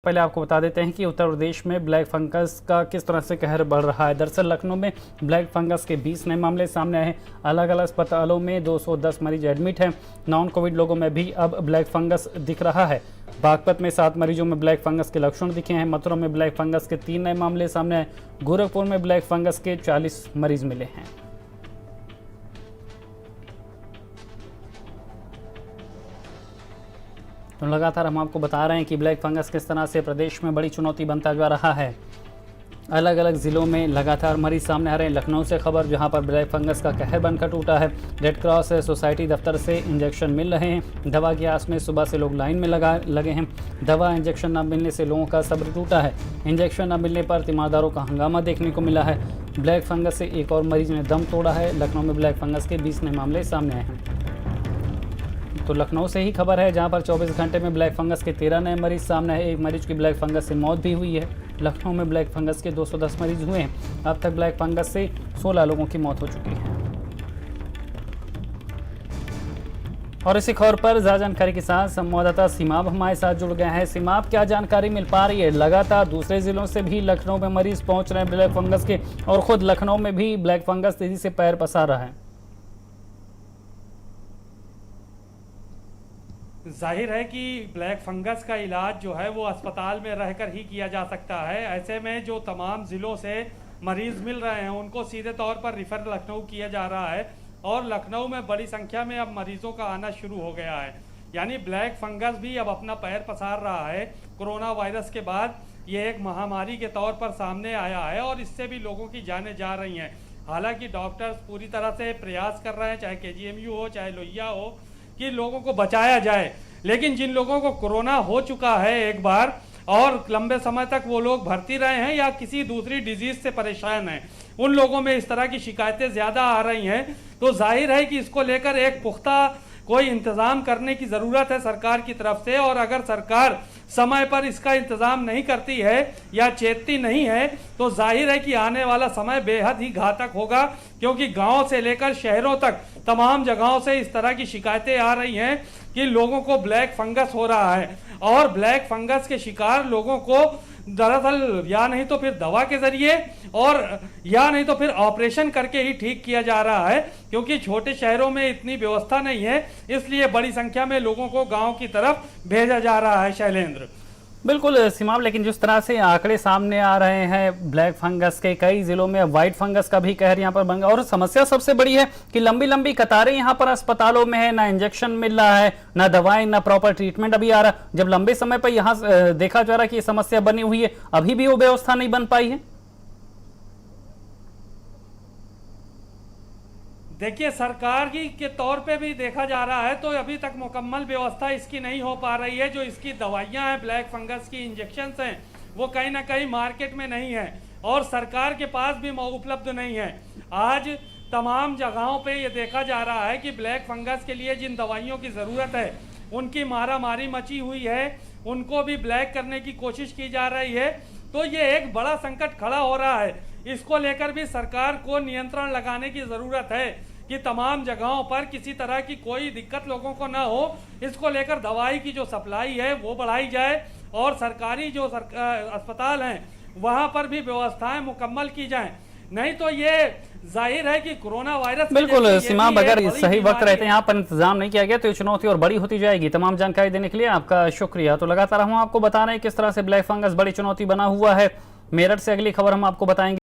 पहले आपको बता देते हैं कि उत्तर प्रदेश में ब्लैक फंगस का किस तरह से कहर बढ़ रहा है। दरअसल लखनऊ में ब्लैक फंगस के 20 नए मामले सामने आए हैं। अलग अलग अस्पतालों में 210 मरीज एडमिट हैं। नॉन कोविड लोगों में भी अब ब्लैक फंगस दिख रहा है। बागपत में 7 मरीजों में ब्लैक फंगस के लक्षण दिखे हैं। मथुरा में ब्लैक फंगस के 3 नए मामले सामने आए। गोरखपुर में ब्लैक फंगस के 40 मरीज मिले हैं। तो लगातार हम आपको बता रहे हैं कि ब्लैक फंगस किस तरह से प्रदेश में बड़ी चुनौती बनता जा रहा है। अलग अलग ज़िलों में लगातार मरीज सामने आ रहे हैं। लखनऊ से खबर जहां पर ब्लैक फंगस का कहर बनकर टूटा है। रेड क्रॉस सोसाइटी दफ्तर से इंजेक्शन मिल रहे हैं। दवा की आस में सुबह से लोग लाइन में लगे हैं। दवा इंजेक्शन न मिलने से लोगों का सब्र टूटा है। इंजेक्शन न मिलने पर तीमारदारों का हंगामा देखने को मिला है। ब्लैक फंगस से एक और मरीज ने दम तोड़ा है। लखनऊ में ब्लैक फंगस के 20 नए मामले सामने आए हैं। तो लखनऊ से ही खबर है जहां पर 24 घंटे में ब्लैक फंगस के 13 नए मरीज सामने आए। एक मरीज की ब्लैक फंगस से मौत भी हुई है। लखनऊ में ब्लैक फंगस के 210 मरीज हुए हैं। अब तक ब्लैक फंगस से 16 लोगों की मौत हो चुकी है। और इसी खबर पर ज्यादा जानकारी के साथ संवाददाता सीमाब हमारे साथ जुड़ गए हैं। सीमाब, क्या जानकारी मिल पा रही है? लगातार दूसरे जिलों से भी लखनऊ में मरीज पहुंच रहे हैं ब्लैक फंगस के, और खुद लखनऊ में भी ब्लैक फंगस तेजी से पैर पसार रहा है। जाहिर है कि ब्लैक फंगस का इलाज जो है वो अस्पताल में रहकर ही किया जा सकता है। ऐसे में जो तमाम ज़िलों से मरीज़ मिल रहे हैं उनको सीधे तौर पर रिफ़र लखनऊ किया जा रहा है, और लखनऊ में बड़ी संख्या में अब मरीज़ों का आना शुरू हो गया है। यानी ब्लैक फंगस भी अब अपना पैर पसार रहा है। कोरोना वायरस के बाद ये एक महामारी के तौर पर सामने आया है और इससे भी लोगों की जानें जा रही हैं। हालांकि डॉक्टर्स पूरी तरह से प्रयास कर रहे हैं, चाहे KGMU हो चाहे लोहिया हो, कि लोगों को बचाया जाए। लेकिन जिन लोगों को कोरोना हो चुका है एक बार और लंबे समय तक वो लोग भर्ती रहे हैं या किसी दूसरी डिजीज से परेशान हैं, उन लोगों में इस तरह की शिकायतें ज़्यादा आ रही हैं। तो जाहिर है कि इसको लेकर एक पुख्ता कोई इंतज़ाम करने की ज़रूरत है सरकार की तरफ से। और अगर सरकार समय पर इसका इंतज़ाम नहीं करती है या चेतती नहीं है तो जाहिर है कि आने वाला समय बेहद ही घातक होगा, क्योंकि गांव से लेकर शहरों तक तमाम जगहों से इस तरह की शिकायतें आ रही हैं कि लोगों को ब्लैक फंगस हो रहा है। और ब्लैक फंगस के शिकार लोगों को दरअसल या नहीं तो फिर दवा के जरिए और या नहीं तो फिर ऑपरेशन करके ही ठीक किया जा रहा है, क्योंकि छोटे शहरों में इतनी व्यवस्था नहीं है। इसलिए बड़ी संख्या में लोगों को गांव की तरफ भेजा जा रहा है। शैलेंद्र, बिल्कुल सीमाब, लेकिन जिस तरह से आंकड़े सामने आ रहे हैं ब्लैक फंगस के, कई जिलों में वाइट फंगस का भी कहर यहाँ पर बन गया। और समस्या सबसे बड़ी है कि लंबी लंबी कतारें यहाँ पर अस्पतालों में है। ना इंजेक्शन मिल रहा है, ना दवाएं, ना प्रॉपर ट्रीटमेंट अभी आ रहा। जब लंबे समय पर यहाँ देखा जा रहा है कि ये समस्या बनी हुई है, अभी भी वो व्यवस्था नहीं बन पाई है। देखिए, सरकार की के तौर पे भी देखा जा रहा है तो अभी तक मुकम्मल व्यवस्था इसकी नहीं हो पा रही है। जो इसकी दवाइयां हैं, ब्लैक फंगस की इंजेक्शन्स हैं, वो कहीं ना कहीं मार्केट में नहीं है और सरकार के पास भी उपलब्ध नहीं है। आज तमाम जगहों पे ये देखा जा रहा है कि ब्लैक फंगस के लिए जिन दवाइयों की ज़रूरत है उनकी मारामारी मची हुई है, उनको भी ब्लैक करने की कोशिश की जा रही है। तो ये एक बड़ा संकट खड़ा हो रहा है। इसको लेकर भी सरकार को नियंत्रण लगाने की ज़रूरत है कि तमाम जगहों पर किसी तरह की कोई दिक्कत लोगों को ना हो। इसको लेकर दवाई की जो सप्लाई है वो बढ़ाई जाए और सरकारी जो अस्पताल हैं वहां पर भी व्यवस्थाएं मुकम्मल की जाएं। नहीं तो ये जाहिर है कि कोरोना वायरस, बिल्कुल सीमाब, अगर सही वक्त रहते यहाँ पर इंतजाम नहीं किया गया तो ये चुनौती और बड़ी होती जाएगी। तमाम जानकारी देने के लिए आपका शुक्रिया। तो लगातार हम आपको बता रहे हैं किस तरह से ब्लैक फंगस बड़ी चुनौती बना हुआ है। मेरठ से अगली खबर हम आपको बताएंगे।